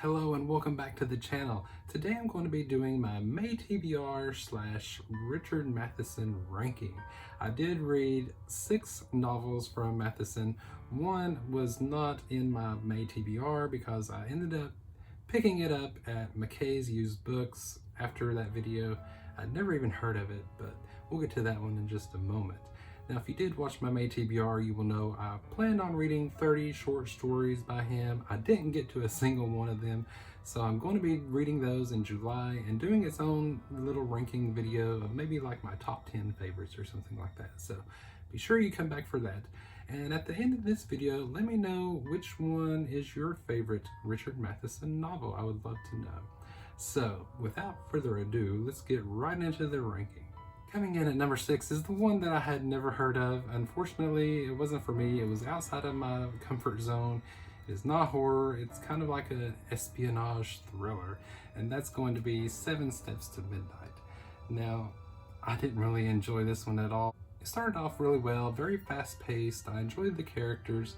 Hello and welcome back to the channel. Today I'm going to be doing my May TBR / Richard Matheson ranking. I did read 6 novels from Matheson. One was not in my May TBR because I ended up picking it up at McKay's Used Books after that video. I'd never even heard of it, but we'll get to that one in just a moment. Now, if you did watch my May TBR, you will know I planned on reading 30 short stories by him. I didn't get to a single one of them, so I'm going to be reading those in July and doing its own little ranking video of maybe like my top 10 favorites or something like that. So be sure you come back for that. And at the end of this video, let me know which one is your favorite Richard Matheson novel. I would love to know. So without further ado, let's get right into the ranking. Coming in at number 6 is the one that I had never heard of. Unfortunately, it wasn't for me. It was outside of my comfort zone. It is not horror. It's kind of like an espionage thriller, and that's going to be 7 Steps to Midnight. Now, I didn't really enjoy this one at all. It started off really well, very fast-paced. I enjoyed the characters.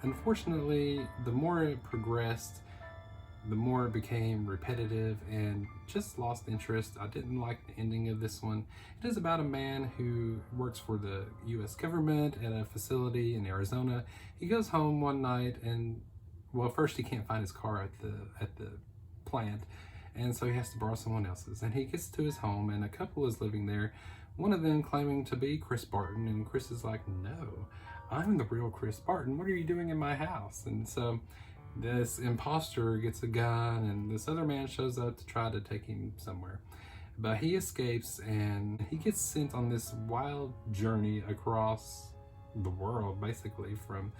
Unfortunately, the more it progressed, the more it became repetitive and just lost interest. I didn't like the ending of this one. It is about a man who works for the US government at a facility in Arizona. He goes home one night and, well, first he can't find his car at the plant, and so he has to borrow someone else's. And he gets to his home and a couple is living there, one of them claiming to be Chris Barton, and Chris is like, "No, I'm the real Chris Barton. What are you doing in my house?" And so this imposter gets a gun and this other man shows up to try to take him somewhere. But he escapes and he gets sent on this wild journey across the world, basically from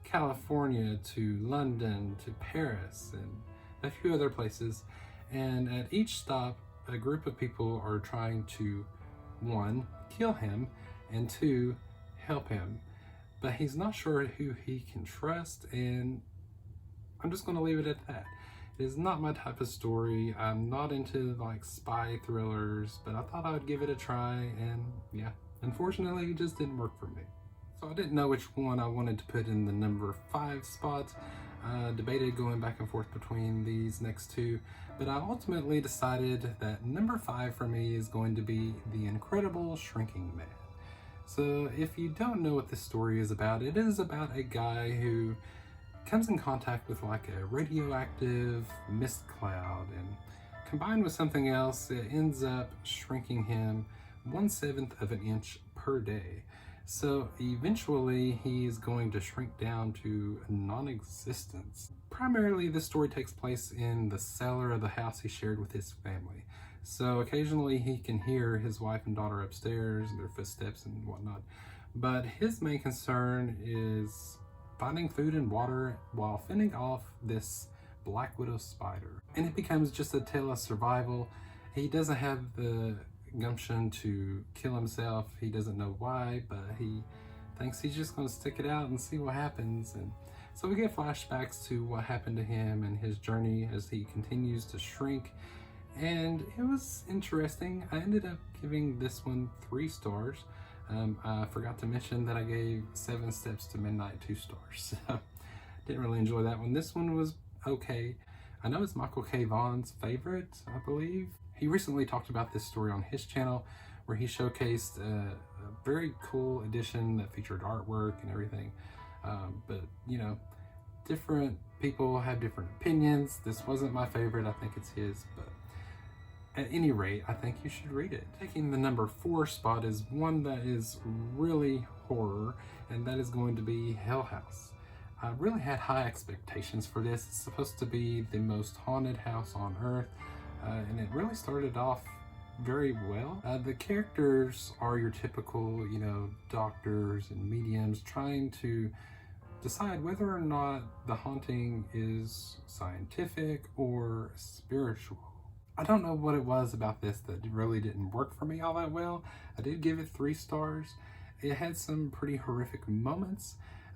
California to London to Paris and a few other places. And at each stop, a group of people are trying to, 1, kill him, and 2, help him. But he's not sure who he can trust, and I'm just going to leave it at that. It is not my type of story. I'm not into like spy thrillers, but I thought I would give it a try, and yeah, unfortunately it just didn't work for me. So I didn't know which one I wanted to put in the number 5 spot. Debated going back and forth between these next two, but I ultimately decided that number 5 for me is going to be The Incredible Shrinking Man. So if you don't know what this story is about, it is about a guy who comes in contact with like a radioactive mist cloud, and combined with something else, it ends up shrinking him 1/7 of an inch per day. So eventually he's going to shrink down to non-existence. Primarily this story takes place in the cellar of the house he shared with his family. So occasionally he can hear his wife and daughter upstairs, their footsteps and whatnot. But his main concern is finding food and water while fending off this black widow spider. And it becomes just a tale of survival. He doesn't have the gumption to kill himself. He doesn't know why, but he thinks he's just going to stick it out and see what happens. And so we get flashbacks to what happened to him and his journey as he continues to shrink. And it was interesting. I ended up giving this one 3 stars. I forgot to mention that I gave 7 Steps to Midnight 2 stars. So didn't really enjoy that one. This one was okay. I know it's Michael K. Vaughan's favorite, I believe. He recently talked about this story on his channel where he showcased a very cool edition that featured artwork and everything. But you know, different people have different opinions. This wasn't my favorite. I think it's his, but at any rate, I think you should read it. Taking the number 4 spot is one that is really horror, and that is going to be Hell House. I really had high expectations for this. It's supposed to be the most haunted house on earth, and it really started off very well. The characters are your typical, you know, doctors and mediums trying to decide whether or not the haunting is scientific or spiritual. I don't know what it was about this that really didn't work for me all that well. I did give it 3 stars. It had some pretty horrific moments,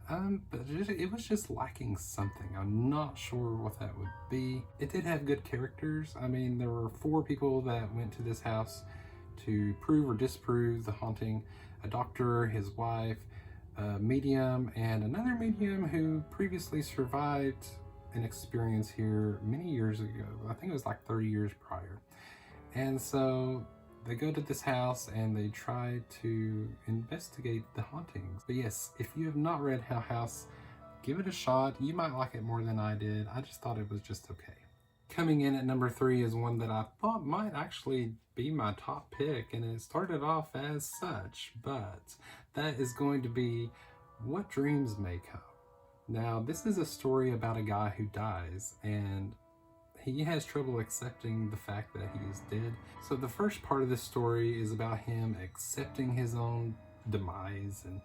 but it was just lacking something. I'm not sure what that would be. It did have good characters. I mean, there were 4 people that went to this house to prove or disprove the haunting. A doctor, his wife, a medium, and another medium who previously survived an experience here many years ago. I think it was like 30 years prior. And so they go to this house and they try to investigate the hauntings. But yes, if you have not read Hell House, give it a shot. You might like it more than I did. I just thought it was just okay. Coming in at number 3 is one that I thought might actually be my top pick, and it started off as such, but that is going to be What Dreams May Come. Now, this is a story about a guy who dies, and he has trouble accepting the fact that he is dead. So the first part of this story is about him accepting his own demise and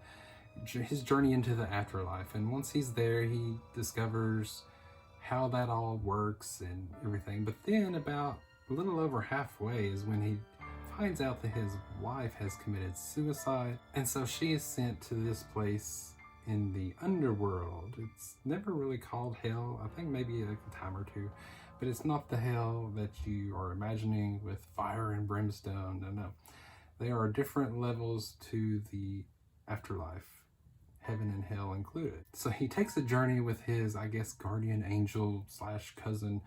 his journey into the afterlife. And once he's there, he discovers how that all works and everything. But then about a little over halfway is when he finds out that his wife has committed suicide. And so she is sent to this place in the underworld. It's never really called hell. I think maybe like a time or two. But it's not the hell that you are imagining with fire and brimstone. No. There are different levels to the afterlife, heaven and hell included. So he takes a journey with his, I guess, guardian angel / cousin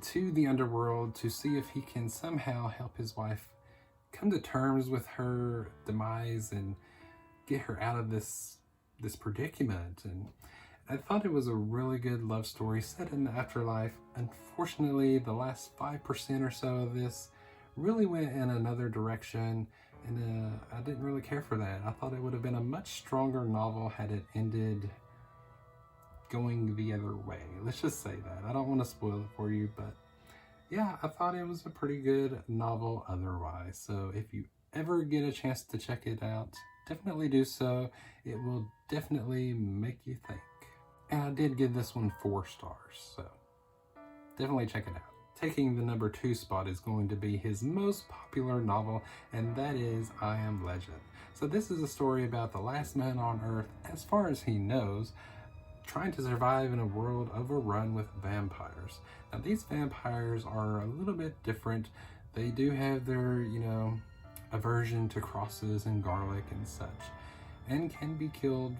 to the underworld to see if he can somehow help his wife come to terms with her demise and get her out of this predicament. And I thought it was a really good love story set in the afterlife. Unfortunately, the last 5% or so of this really went in another direction, and I didn't really care for that. I thought it would have been a much stronger novel had it ended going the other way. Let's just say that. I don't want to spoil it for you, but yeah, I thought it was a pretty good novel otherwise. So if you ever get a chance to check it out, definitely do so. It will definitely make you think. And I did give this one 4 stars, so definitely check it out. Taking the number 2 spot is going to be his most popular novel, and that is I Am Legend. So this is a story about the last man on Earth, as far as he knows, trying to survive in a world overrun with vampires. Now these vampires are a little bit different. They do have their, aversion to crosses and garlic and such, and can be killed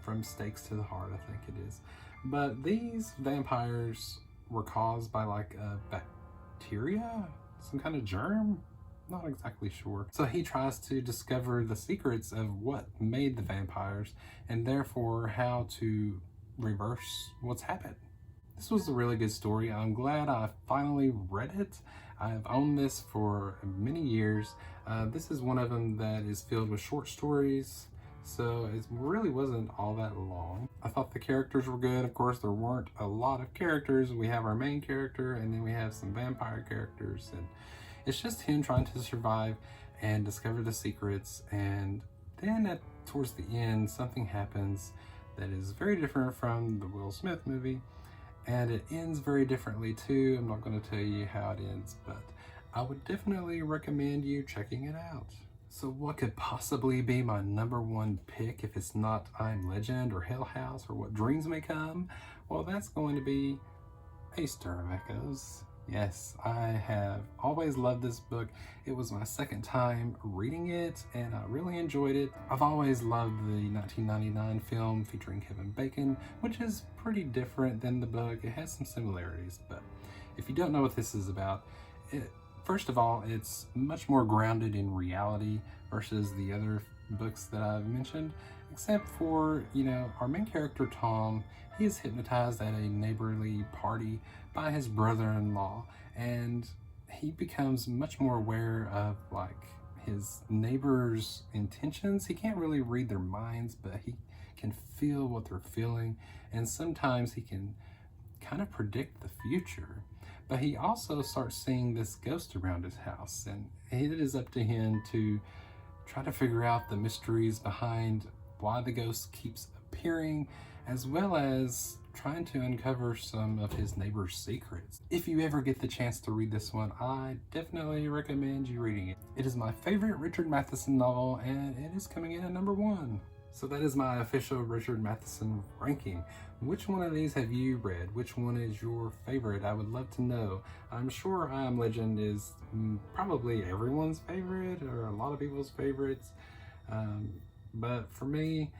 from stakes to the heart, I think it is. But these vampires were caused by like a bacteria, some kind of germ, not exactly sure. So he tries to discover the secrets of what made the vampires and therefore how to reverse what's happened. This was a really good story. I'm glad I finally read it. I've owned this for many years. This is one of them that is filled with short stories, so it really wasn't all that long. I thought the characters were good. Of course, there weren't a lot of characters. We have our main character, and then we have some vampire characters, and it's just him trying to survive and discover the secrets. And then towards the end, something happens that is very different from the Will Smith movie, and it ends very differently too. I'm not going to tell you how it ends, but I would definitely recommend you checking it out. So what could possibly be my number 1 pick if it's not I'm Legend or Hell House or What Dreams May Come? Well, that's going to be A Stir of Echoes. Yes, I have always loved this book. It was my second time reading it, and I really enjoyed it. I've always loved the 1999 film featuring Kevin Bacon, which is pretty different than the book. It has some similarities, but if you don't know what this is about, first of all, it's much more grounded in reality versus the other books that I've mentioned, except for, our main character, Tom. He is hypnotized at a neighborly party by his brother-in-law, and he becomes much more aware of, his neighbor's intentions. He can't really read their minds, but he can feel what they're feeling, and sometimes he can kind of predict the future. But he also starts seeing this ghost around his house, and it is up to him to try to figure out the mysteries behind why the ghost keeps appearing, as well as trying to uncover some of his neighbor's secrets. If you ever get the chance to read this one, I definitely recommend you reading it. It is my favorite Richard Matheson novel, and it is coming in at number 1. So that is my official Richard Matheson ranking. Which one of these have you read? Which one is your favorite? I would love to know. I'm sure I Am Legend is probably everyone's favorite, or a lot of people's favorites. But for me,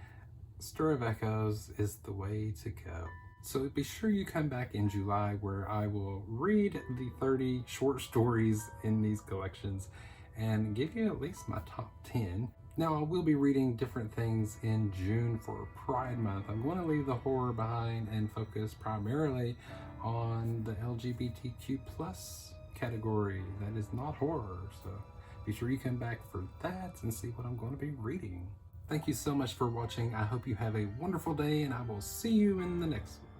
Stir of Echoes is the way to go. So be sure you come back in July where I will read the 30 short stories in these collections and give you at least my top 10. Now, I will be reading different things in June for Pride Month. I'm going to leave the horror behind and focus primarily on the LGBTQ plus category that is not horror. So be sure you come back for that and see what I'm going to be reading. Thank you so much for watching. I hope you have a wonderful day, and I will see you in the next one.